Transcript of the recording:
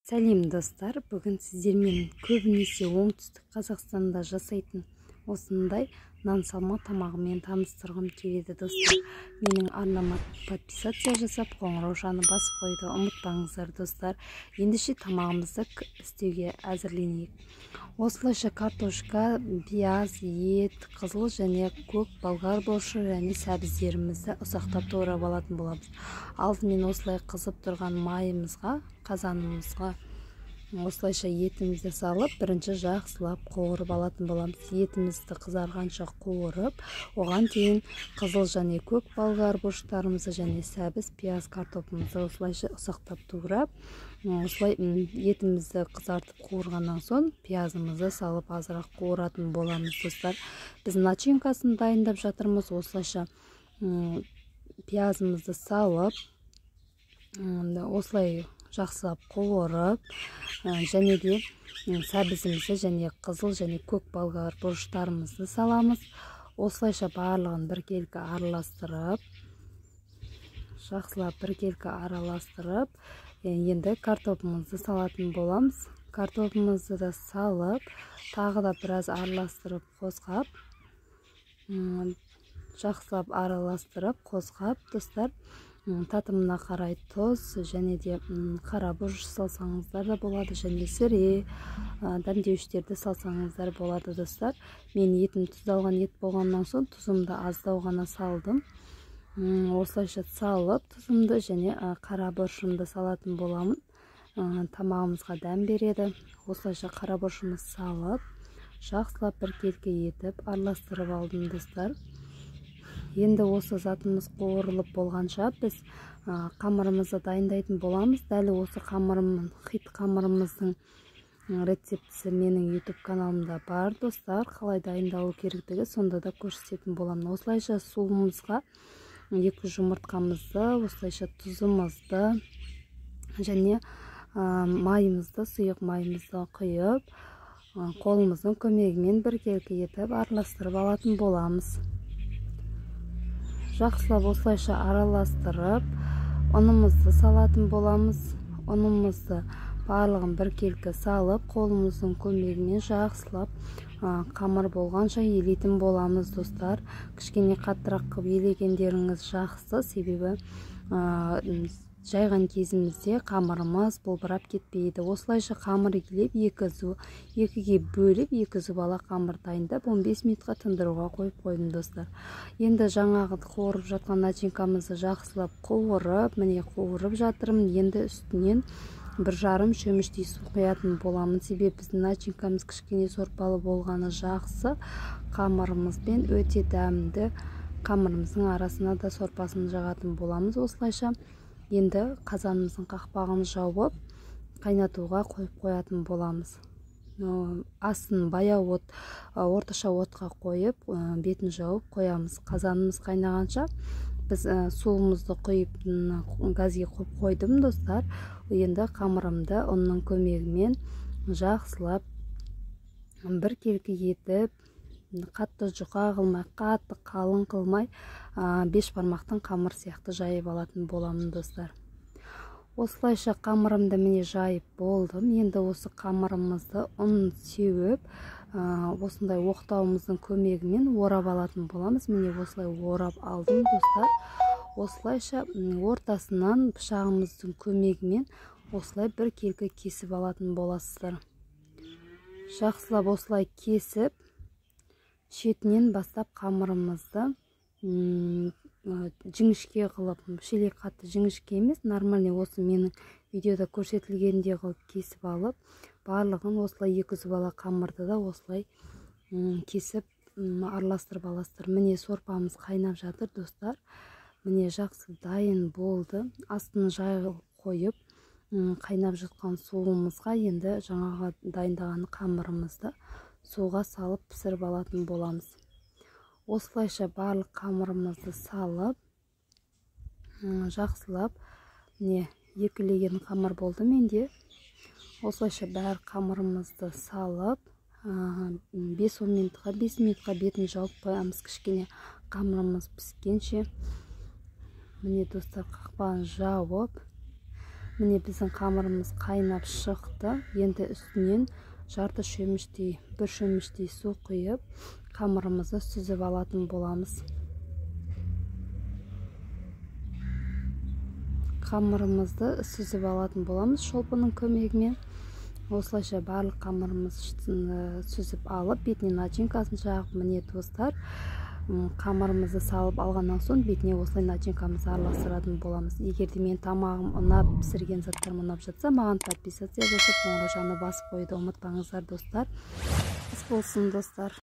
Сәлем достар, бүгін сіздермен көбінесе оңтүстік Қазақстанда жасайтын осындай нан салма тамағымен таныстырғым келеді достар. Менің арнама подписация жасап, қоңыраушаны басып қойды ұмытпаңыздар достар. Ендеше тамағымызды істеуге әзірленейік. Осылайша картошка, пияз, ет, қызыл және көк болгар боршы және сәбіздерімізді ұсақтап тоғрап алатын боламыз. Алдымен осылай қызып тұрған майымызға, қазанымызға осылайша етімізді салып, бірінші жақсылап қуырып алатын боламыз. Етімізді қызарғанша қуырып, оған дейін қызыл және көк болгар борщтарымызды және сәбіз, пияз, картопымызды осылайша ұсақтап туғрап, осылай етімізді қызартып қуырғаннан соң пиязымызды салып азырақ қуыратын боламыз достар. Біз начинкасын дайындап жатырмыз. Осылайша пиязымызды салып, осылай жақсылап қуырып, және де сәбізімізді және қызыл және көк болгар борщтарымызды саламыз. Осылайша барлығын біркелкі араластырып, жақсылап біркелкі араластырып, енді картопымызды салатын боламыз. Картопымызды да салып, тағы да біраз араластырып, қосқап, жақсылап араластырып, қосқап достар. Татымына қарай тұз және де қара бұрыш салсаңыздар да болады, және сіре, дәмдеуіштерді салсаңыздар болады достар. Мен етім тұздалған ет болғаннан соң тұзымды аздау ғана салдым. Осылайша салып, тұзымды және қара бұрышымды салатын боламын. Тамағымызға дәм береді. Осылайша қара бұрышымыз салып, жақсылап біркелкі етіп араластырып алдым достар. Енді осы затымыз қуырылып болғанша біз қамырымызды дайындайтын боламыз. Дәл осы хит қамырымыздың рецептісі менің YouTube каналымда бар достар. Қалай дайындалу керектігі сонда да көрсететін боламын. Осылайша суымызға 2 жұмыртқамызды, осылайша тұзымызды және майымызды, сұйық майымызды құйып, қолымыздың көмегімен біркелкі етіп араластырып алатын боламыз. Жақсылап осылайша араластырып, ұнымызды салатын боламыз. Ұнымызды барлығын біркелкі салып, қолымыздың көмегімен жақсылап қамыр болғанша елейтін боламыз достар. Кішкене қаттырақ қып елегендеріңіз жақсы, себебі жайған кезімізде қамырымыз болбырап кетпейді. Осылайша қамыр елеп, екіге бөліп, 2 зубала қамыр дайындап 15 минутқа тындыруға қойып қойдым достар. Енді жаңағы қуырып жатқан начинкамызды жақсылап қуырып, міне қуырып жатырмын. Енді үстінен 1,5 шөміштей су құятын боламын. Себебі біздің начинкамыз кішкене сорпалы болғаны жақсы. Қамырымызбен өте дәмді, қамырымыздың арасына да сорпасын жағатын боламыз. Осылайша енді қазанымыздың қақпағын жауып, қайнатуға қойып қоятын боламыз. Астын баяу орташа отқа қойып, бетін жауып қоямыз. Қазанымыз қайнағанша біз суымызды құйып, газге қойып қойдым достар. Енді қамырымды ұнның көмегімен жақсылап біркелкі етіп, қатты жұқа қылмай, қатты қалың қылмай, 5 бармақтың қамыр сияқты жайып алатын боламын достар. Осылайша қамырымды міне жайып болдым. Енді осы қамырымызды ұн сеуіп, осындай оқтауымыздың көмегімен орап алатын боламыз. Міне осылай орап алдым достар. Осылайша ортасынан пышағымыздың көмегімен осылай біркелкі кесіп алатын боласыздар. Жақсылап осылай кесіп, шетінен бастап қамырымызды жіңішке қылып, шелек қатты жіңішке емес, нормальный осы менің видеода көрсетілгенде қылып кесіп алып, барлығын осылай 2 зубала қамырды да осылай кесіп араластырып аласыздар. Міне сорпамыз қайнап жатыр достар. Міне жақсы дайын болды. Астын жайылып қойып, қайнап жатқан суымызға енді жаңағы дайындаған қамырымызды суға салып пісіріп алатын боламыз. Осылайша барлық қамырымызды салып, жақсылап, не екілеген қамыр болды менде. Осылайша бәрі қамырымызды салып, 5 минутқа бетін жауып қоямыз, кішкене қамырымыз піскенше. Міне достар, қақпағын жауып, Міне біздің қамырымыз қайнап шықты. Енді үстінен жарты шөміштей, бір шөміштей су құйып, қамырымызды сүзіп алатын боламыз. Қамырымызды сүзіп алатын боламыз шолпының көмегімен. Осылайша барлық қамырымызды сүзіп алып, бетіне начинкасын жағып, міне достар, қамырымызды салып алғаннан соң бетіне осылай начинкамызды араластыратын боламыз. Егер де мен тамағым ұнап, пісірген заттарым ұнап жатса, маған подписаться жасап, қоңырау жағына басып қоюды ұмытпаңыздар достар. Болсын достар.